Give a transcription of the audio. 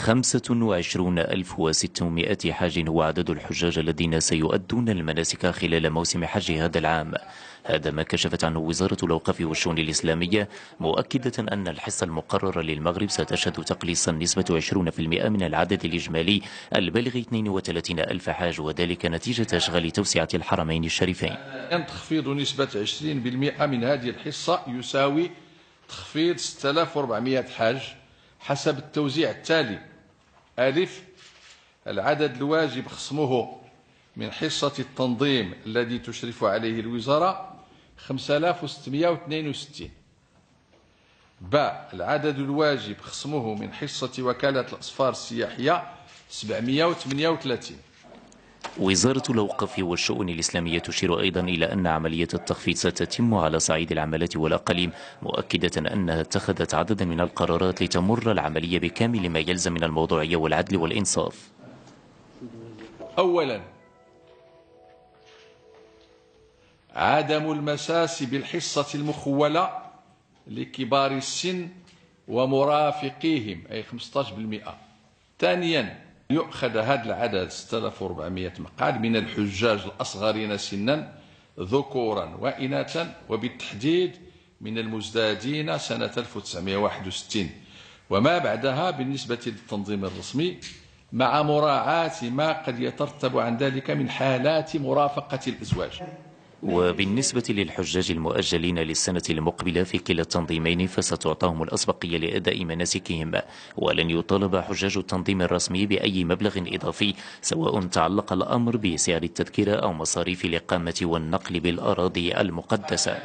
25,600 حاج هو عدد الحجاج الذين سيؤدون المناسك خلال موسم حج هذا العام. هذا ما كشفت عنه وزارة الأوقاف والشؤون الإسلامية، مؤكدة أن الحصة المقررة للمغرب ستشهد تقليصا نسبة 20% من العدد الإجمالي البالغ 32 ألف حاج، وذلك نتيجة أشغال توسعة الحرمين الشريفين. تخفيض نسبة 20% من هذه الحصة يساوي تخفيض 6400 حاج حسب التوزيع التالي: ألف، العدد الواجب خصمه من حصة التنظيم الذي تشرف عليه الوزارة 5662. باء، العدد الواجب خصمه من حصة وكالة الأسفار السياحية 738. وزارة الأوقاف والشؤون الإسلامية تشير أيضا إلى أن عملية التخفيض ستتم على صعيد العمالة والأقاليم، مؤكدة أنها اتخذت عددا من القرارات لتمر العملية بكامل ما يلزم من الموضوعية والعدل والإنصاف. أولا، عدم المساس بالحصة المخولة لكبار السن ومرافقيهم أي 15%. ثانيا، يؤخذ هذا العدد 6400 مقعد من الحجاج الأصغرين سنا ذكورا وإناثا، وبالتحديد من المزدادين سنة 1961 وما بعدها بالنسبة للتنظيم الرسمي، مع مراعاة ما قد يترتب عن ذلك من حالات مرافقة الأزواج. وبالنسبة للحجاج المؤجلين للسنة المقبلة في كلا التنظيمين فستعطاهم الأسبقية لأداء مناسكهم، ولن يطالب حجاج التنظيم الرسمي بأي مبلغ إضافي، سواء تعلق الأمر بسعر التذكرة أو مصاريف الإقامة والنقل بالأراضي المقدسة.